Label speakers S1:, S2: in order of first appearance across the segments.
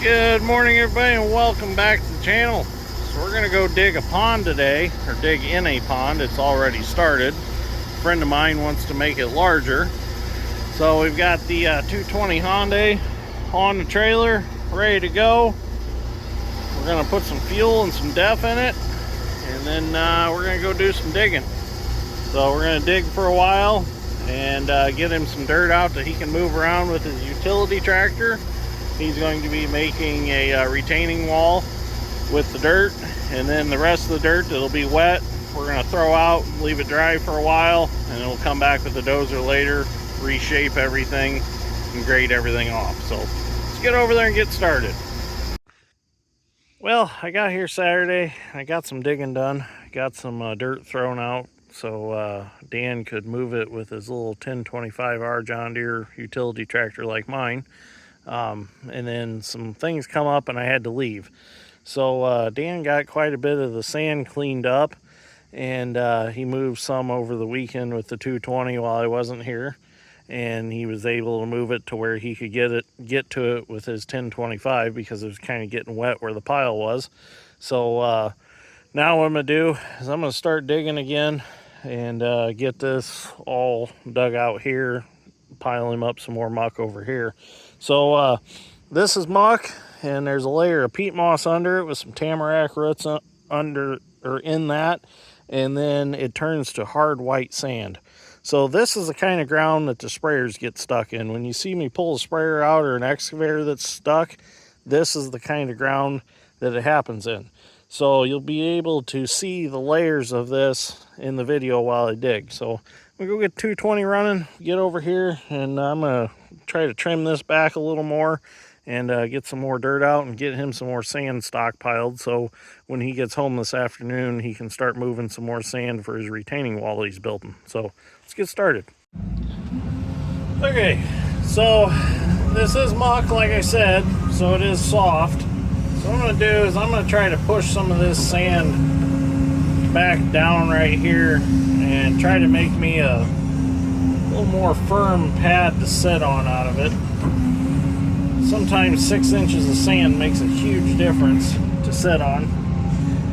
S1: Good morning, everybody, and welcome back to the channel. So we're going to go dig a pond today, or dig in a pond. It's already started. A friend of mine wants to make it larger. So we've got the 220 Hyundai on the trailer, ready to go. We're going to put some fuel and some def in it, and then we're going to go do some digging. So we're going to dig for a while and get him some dirt out that he can move around with his utility tractor. He's going to be making a retaining wall with the dirt, and then the rest of the dirt that'll be wet we're going to throw out, leave it dry for a while, and then we'll come back with the dozer later, reshape everything and grade everything off. So let's get over there and get started. Well, I got here Saturday. I got some digging done, got some dirt thrown out so Dan could move it with his little 1025R John Deere utility tractor like mine. And then some things come up and I had to leave. So Dan got quite a bit of the sand cleaned up, and he moved some over the weekend with the 220 while I wasn't here, and he was able to move it to where he could get to it with his 1025 because it was kind of getting wet where the pile was. So now what I'm gonna do is I'm gonna start digging again and get this all dug out here, pile him up some more muck over here. So this is muck, and there's a layer of peat moss under it with some tamarack roots under or in that, and then it turns to hard white sand. So this is the kind of ground that the sprayers get stuck in. When you see me pull a sprayer out or an excavator that's stuck, this is the kind of ground that it happens in. So you'll be able to see the layers of this in the video while I dig. So I'm gonna go get 220 running, get over here, and I'm gonna try to trim this back a little more and get some more dirt out and get him some more sand stockpiled, so when he gets home this afternoon he can start moving some more sand for his retaining wall he's building. So let's get started. Okay, so this is muck, like I said, so it is soft. So what I'm going to do is I'm going to try to push some of this sand back down right here and try to make me a little more firm pad to sit on out of it. Sometimes 6 inches of sand makes a huge difference to sit on.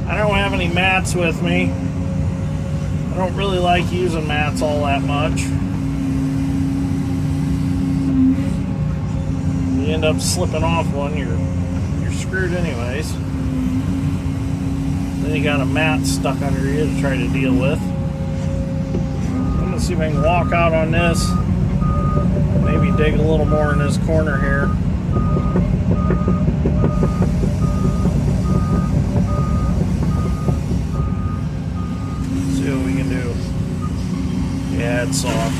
S1: I don't have any mats with me. I don't really like using mats all that much. You end up slipping off one, you're screwed anyways. Then you got a mat stuck under you to try to deal with. I'm gonna see if I can walk out on this, maybe dig a little more in this corner here. See what we can do. Yeah, it's soft.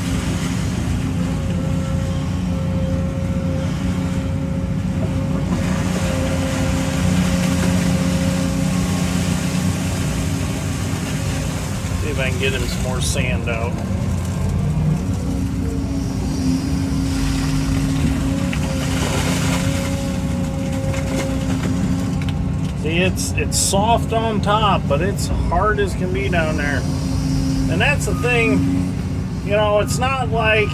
S1: See if I can get him some more sand out. See, it's soft on top, but it's hard as can be down there. And that's the thing, you know, it's not like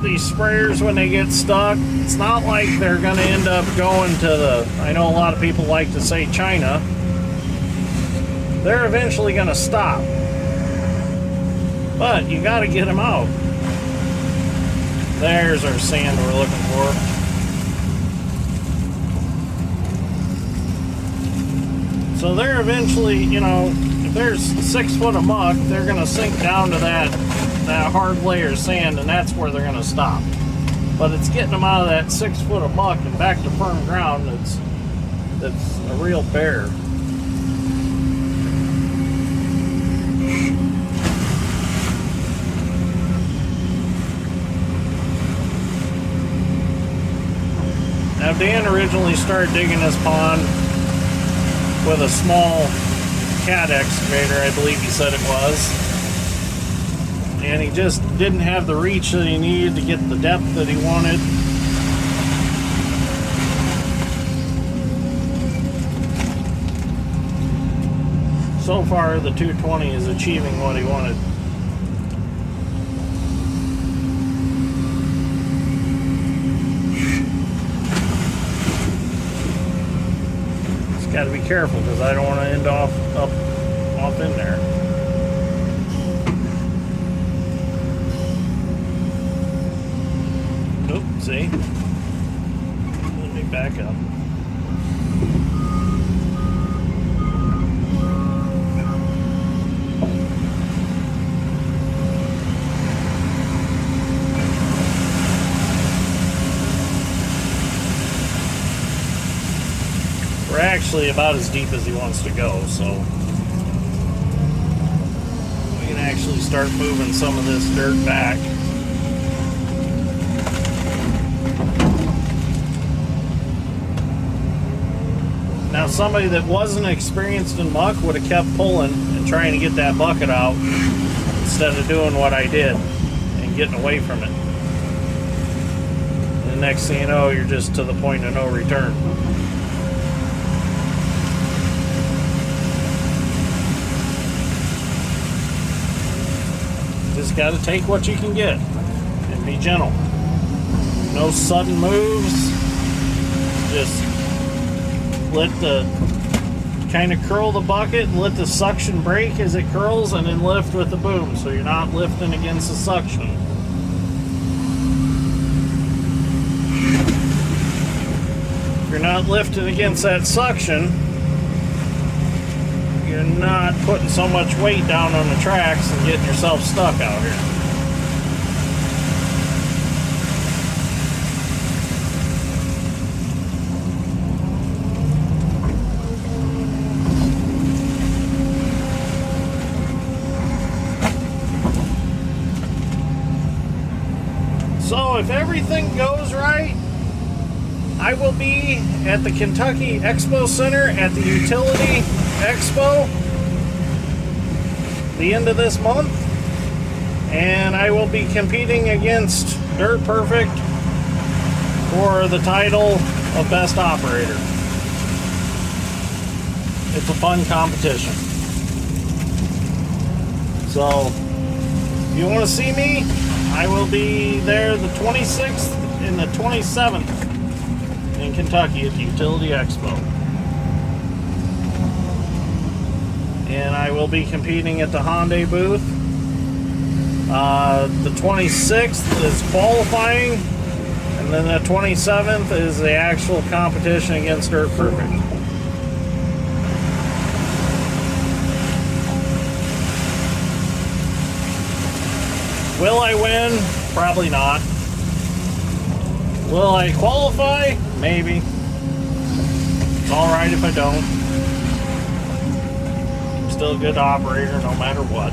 S1: these sprayers when they get stuck, it's not like they're gonna end up going to the, I know a lot of people like to say China. They're eventually gonna stop. But you gotta get them out. There's our sand we're looking for. So they're eventually, you know, if there's 6 foot of muck, they're going to sink down to that hard layer of sand, and that's where they're going to stop. But it's getting them out of that 6 foot of muck and back to firm ground that's a real bear. Now Dan originally started digging this pond with a small cat excavator, I believe he said it was. And he just didn't have the reach that he needed to get the depth that he wanted. So far, the 220 is achieving what he wanted. Got to be careful because I don't want to end off in there. Nope, see? Let me back up. We're actually about as deep as he wants to go, so we can actually start moving some of this dirt back. Now, somebody that wasn't experienced in muck would have kept pulling and trying to get that bucket out instead of doing what I did and getting away from it. And the next thing you know, you're just to the point of no return. Just got to take what you can get and be gentle. No sudden moves. Just let the kind of curl the bucket and let the suction break as it curls, and then lift with the boom, so you're not lifting against the suction. If you're not lifting against that suction, you're not putting so much weight down on the tracks and getting yourself stuck out here. So if everything goes right, I will be at the Kentucky Expo Center at the Utility Expo the end of this month, and I will be competing against Dirt Perfect for the title of Best Operator. It's a fun competition. So if you want to see me, I will be there the 26th and the 27th in Kentucky at the Utility Expo. And I will be competing at the Hyundai booth. The 26th is qualifying, and then the 27th is the actual competition against Dirt Perfect. Will I win? Probably not. Will I qualify? Maybe. It's alright if I don't. I'm still a good operator no matter what.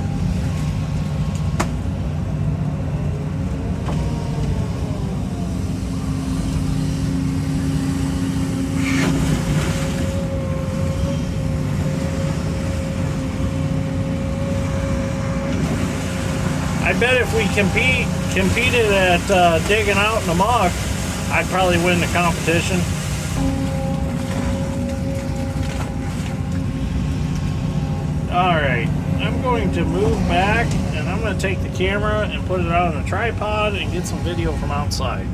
S1: I bet if we competed at digging out in the muck, I'd probably win the competition. Alright, I'm going to move back, and I'm going to take the camera and put it out on a tripod and get some video from outside.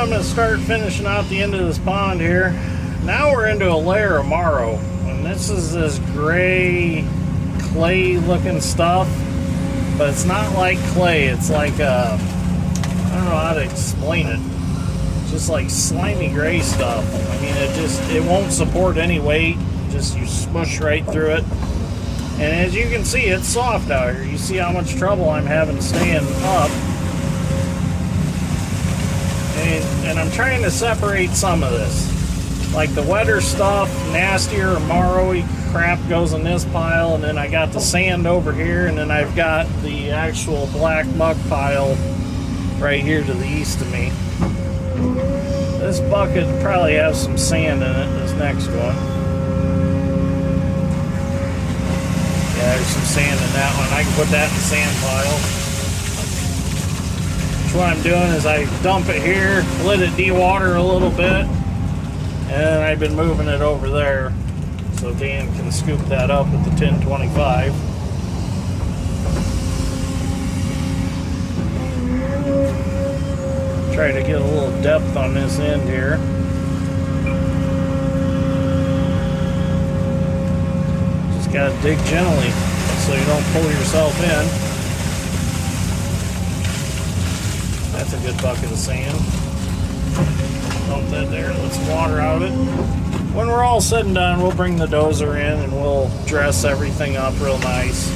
S1: I'm going to start finishing out the end of this pond here. Now we're into a layer of marrow, and this is this gray clay looking stuff, but it's not like clay. It's like I don't know how to explain it. It's just like slimy gray stuff. I mean, it won't support any weight. Just you smush right through it. And as you can see, it's soft out here. You see how much trouble I'm having staying up. And I'm trying to separate some of this. Like the wetter stuff, nastier, marrowy crap goes in this pile, and then I got the sand over here, and then I've got the actual black muck pile right here to the east of me. This bucket probably has some sand in it, this next one. Yeah, there's some sand in that one. I can put that in the sand pile. So what I'm doing is I dump it here, let it de-water a little bit, and I've been moving it over there so Dan can scoop that up with the 1025. Try to get a little depth on this end here. Just gotta dig gently so you don't pull yourself in. That's a good bucket of sand. Dump that there, let some water out of it. When we're all said and done, we'll bring the dozer in and we'll dress everything up real nice.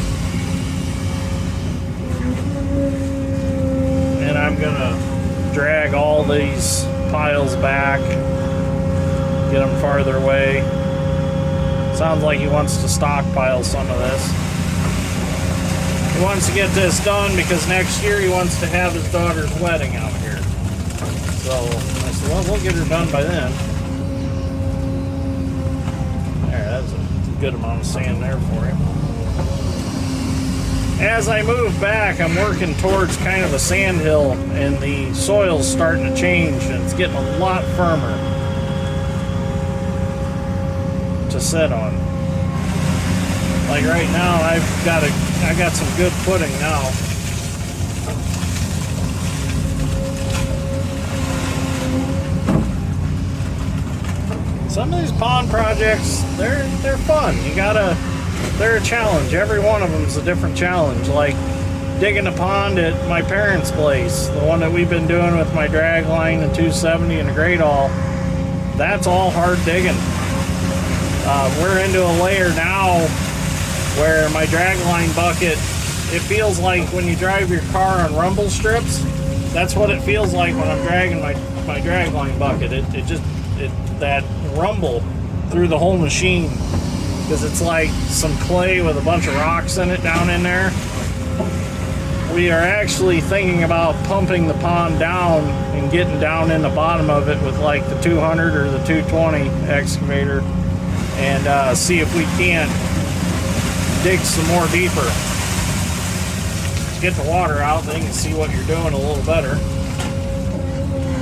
S1: And I'm gonna drag all these piles back, get them farther away. Sounds like he wants to stockpile some of this. He wants to get this done because next year he wants to have his daughter's wedding out here. So I said, well, we'll get her done by then. There, that's a good amount of sand there for him. As I move back, I'm working towards kind of a sand hill, and the soil's starting to change, and it's getting a lot firmer to sit on. Like right now, I got some good footing now. Some of these pond projects, they're fun. They're a challenge. Every one of them is a different challenge. Like digging a pond at my parents' place, the one that we've been doing with my drag line and 270 and a great all. That's all hard digging. We're into a layer now where my drag line bucket, it feels like when you drive your car on rumble strips. That's what it feels like when I'm dragging my drag line bucket. That rumble through the whole machine, because it's like some clay with a bunch of rocks in it down in there. We are actually thinking about pumping the pond down and getting down in the bottom of it with like the 200 or the 220 excavator and see if we can't dig some more deeper. Get the water out, then you can see what you're doing a little better.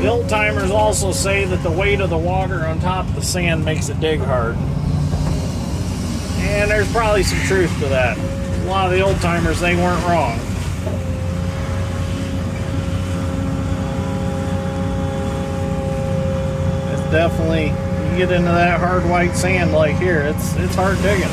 S1: The old timers also say that the weight of the water on top of the sand makes it dig hard. And there's probably some truth to that. A lot of the old timers, they weren't wrong. It's definitely, you get into that hard white sand like here, it's hard digging.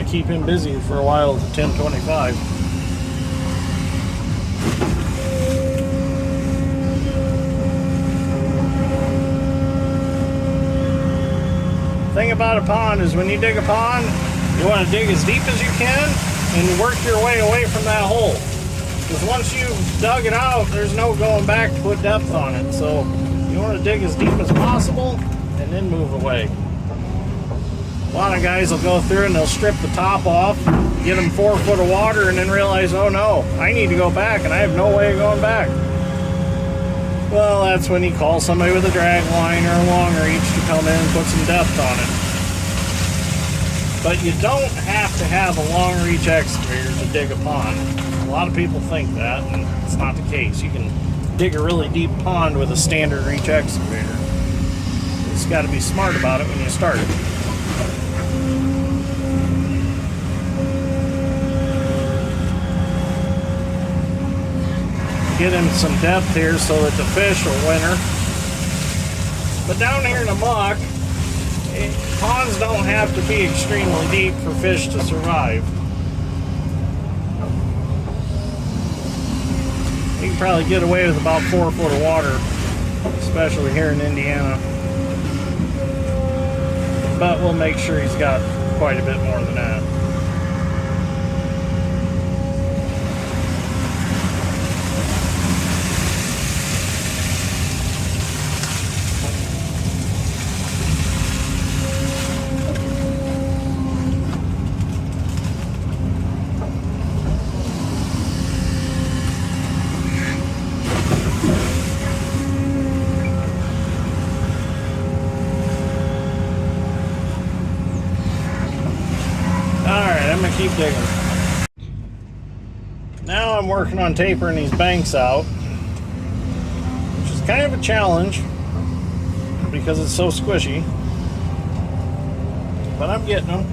S1: Keep him busy for a while with the 1025. Thing about a pond is when you dig a pond, you want to dig as deep as you can and work your way away from that hole. Because once you've dug it out, there's no going back to put depth on it. So you want to dig as deep as possible and then move away. A lot of guys will go through and they'll strip the top off, get them 4 foot of water, and then realize, oh no, I need to go back and I have no way of going back. Well, that's when you call somebody with a drag line or a long reach to come in and put some depth on it. But you don't have to have a long reach excavator to dig a pond. A lot of people think that, and it's not the case. You can dig a really deep pond with a standard reach excavator. just got to be smart about it when you start it. Get in some depth here so that the fish will winter. But down here in the muck, ponds don't have to be extremely deep for fish to survive. You can probably get away with about 4 foot of water, especially here in Indiana. But we'll make sure he's got quite a bit more than that. I'm gonna keep digging. Now I'm working on tapering these banks out, which is kind of a challenge because it's so squishy, but I'm getting them.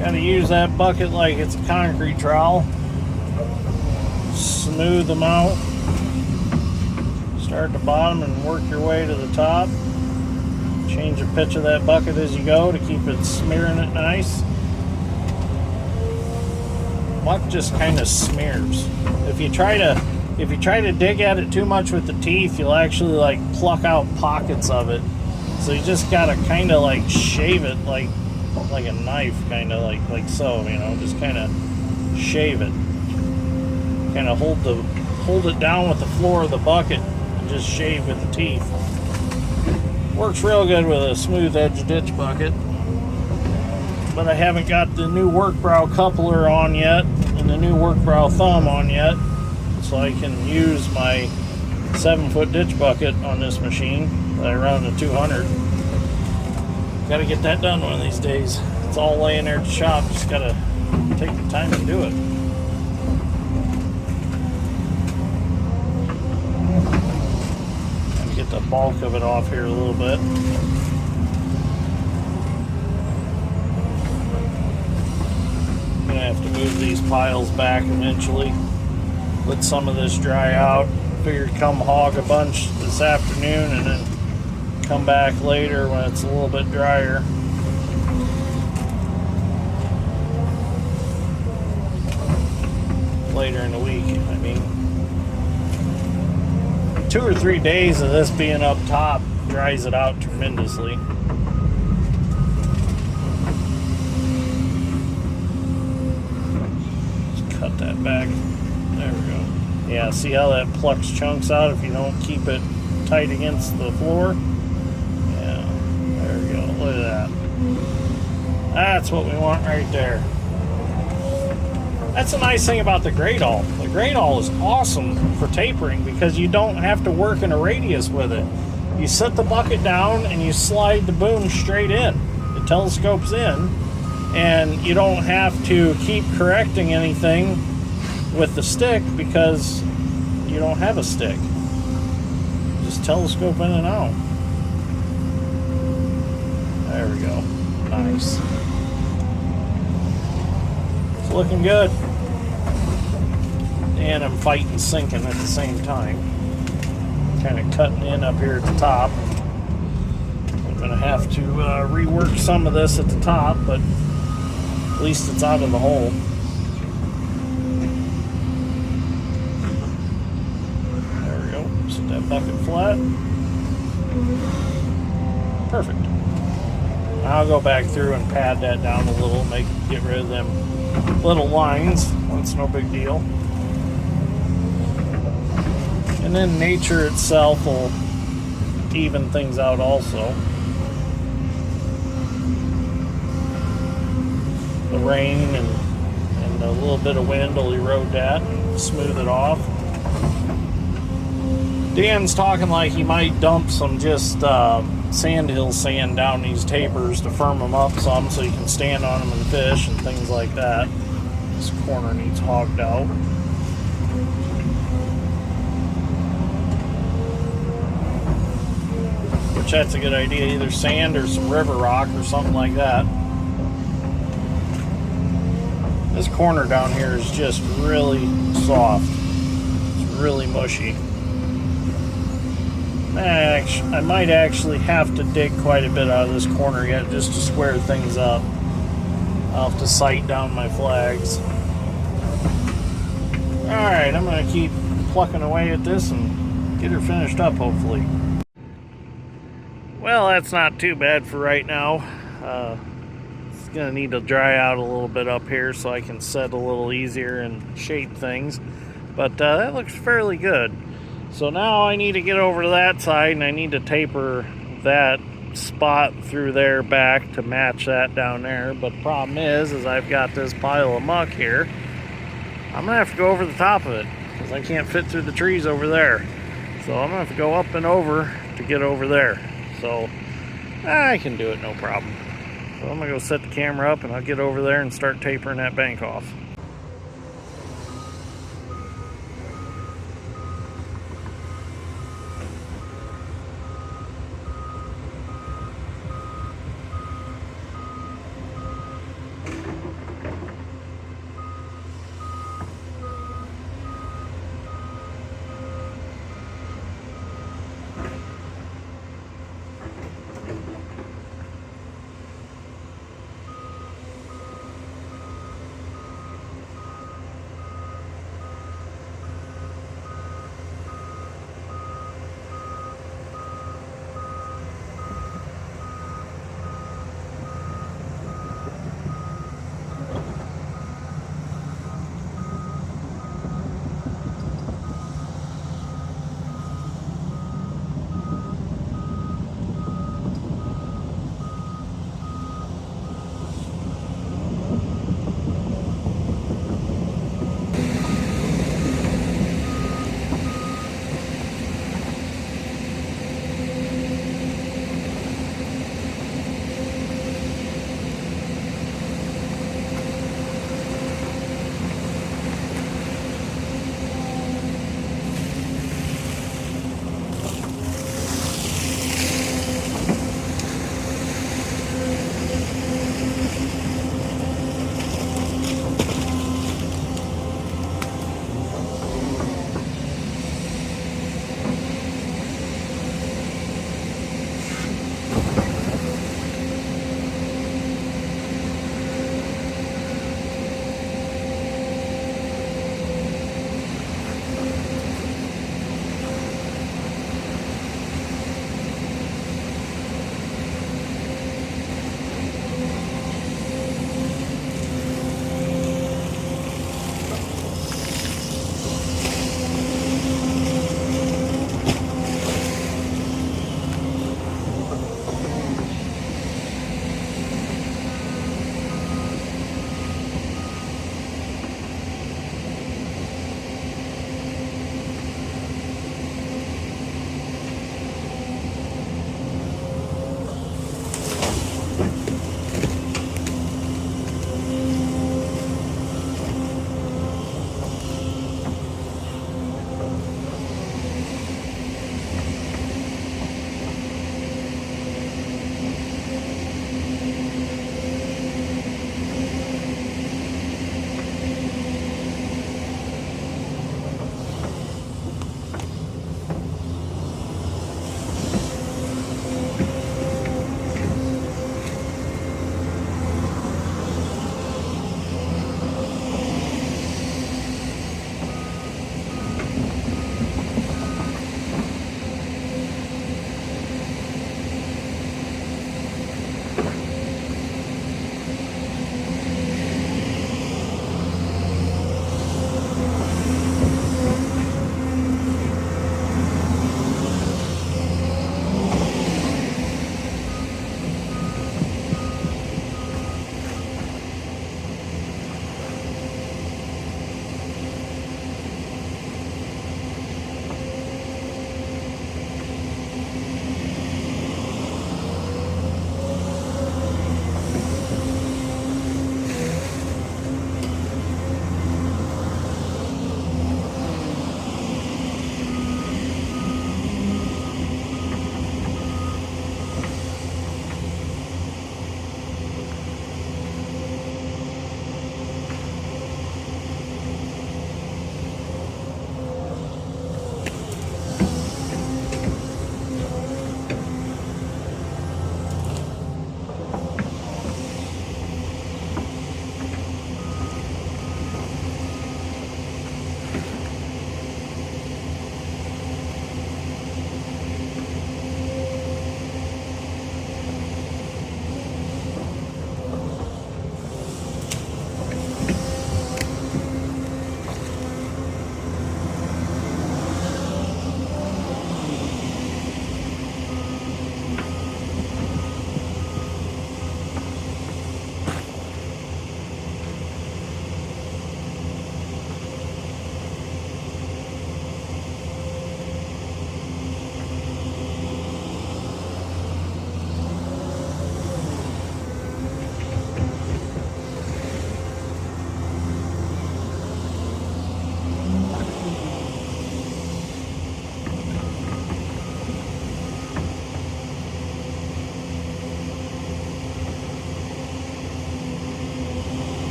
S1: Gotta use that bucket like it's a concrete trowel. Smooth them out. Start at the bottom and work your way to the top. Change the pitch of that bucket as you go to keep it smearing it nice. Muck just kind of smears. If you try to dig at it too much with the teeth, you'll actually like pluck out pockets of it. So you just gotta kind of like shave it like a knife, kind of like so, you know, just kind of shave it. Kind of hold it down with the floor of the bucket and just shave with the teeth. Works real good with a smooth edge ditch bucket, but I haven't got the new work brow coupler on yet and the new work brow thumb on yet, so I can use my 7-foot ditch bucket on this machine that I run to 200. Gotta get that done one of these days. It's all laying there at the shop, just gotta take the time to do it. The bulk of it off here a little bit. I'm gonna have to move these piles back eventually. Let some of this dry out. Figured come hog a bunch this afternoon and then come back later when it's a little bit drier. Later in the week, I mean. 2 or 3 days of this being up top dries it out tremendously. Just cut that back. There we go. Yeah, see how that plucks chunks out if you don't keep it tight against the floor? Yeah, there we go. Look at that. That's what we want right there. That's the nice thing about the great awl. The great awl is awesome for tapering because you don't have to work in a radius with it. You set the bucket down and you slide the boom straight in. It telescopes in, and you don't have to keep correcting anything with the stick because you don't have a stick. Just telescope in and out. There we go. Nice. It's looking good. And I'm fighting sinking at the same time. Kind of cutting in up here at the top. I'm going to have to rework some of this at the top, but at least it's out of the hole. There we go. Set that bucket flat. Perfect. I'll go back through and pad that down a little, get rid of them little lines. That's no big deal. And then nature itself will even things out also. The rain and a little bit of wind will erode that, smooth it off. Dan's talking like he might dump some just sandhill sand down these tapers to firm them up some so you can stand on them and fish and things like that. This corner needs hogged out. which that's a good idea, either sand or some river rock or something like that. This corner down here is just really soft. It's really mushy. I might actually have to dig quite a bit out of this corner yet just to square things up. I'll have to sight down my flags. Alright, I'm going to keep plucking away at this and get her finished up, hopefully. Well, that's not too bad for right now. It's going to need to dry out a little bit up here so I can set a little easier and shape things. But that looks fairly good. So now I need to get over to that side, and I need to taper that spot through there back to match that down there. But the problem is I've got this pile of muck here. I'm gonna have to go over the top of it because I can't fit through the trees over there. So I'm gonna have to go up and over to get over there. So I can do it, no problem. So I'm gonna go set the camera up and I'll get over there and start tapering that bank off.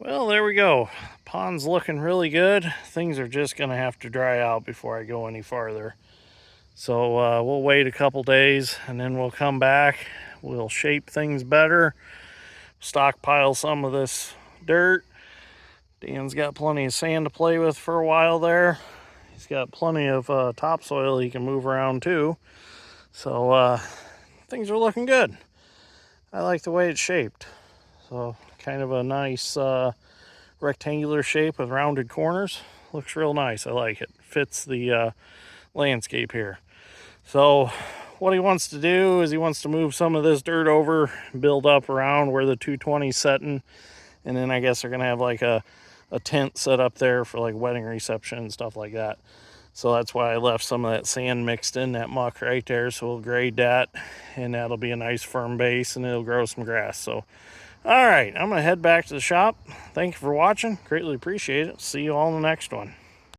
S1: Well, there we go. Pond's looking really good. Things are just going to have to dry out before I go any farther. So we'll wait a couple days and then we'll come back. We'll shape things better, stockpile some of this dirt. Dan's got plenty of sand to play with for a while there. He's got plenty of topsoil he can move around too. So things are looking good. I like the way it's shaped. So kind of a nice rectangular shape with rounded corners. Looks real nice. I like it. Fits the landscape here. So what he wants to do is he wants to move some of this dirt over, build up around where the 220's setting, and then I guess they're gonna have like a tent set up there for like wedding reception and stuff like that. So that's why I left some of that sand mixed in that muck right there. So we'll grade that and that'll be a nice firm base and it'll grow some grass. So all right, I'm gonna head back to the shop. Thank you for watching. Greatly appreciate it. See you all in the next one.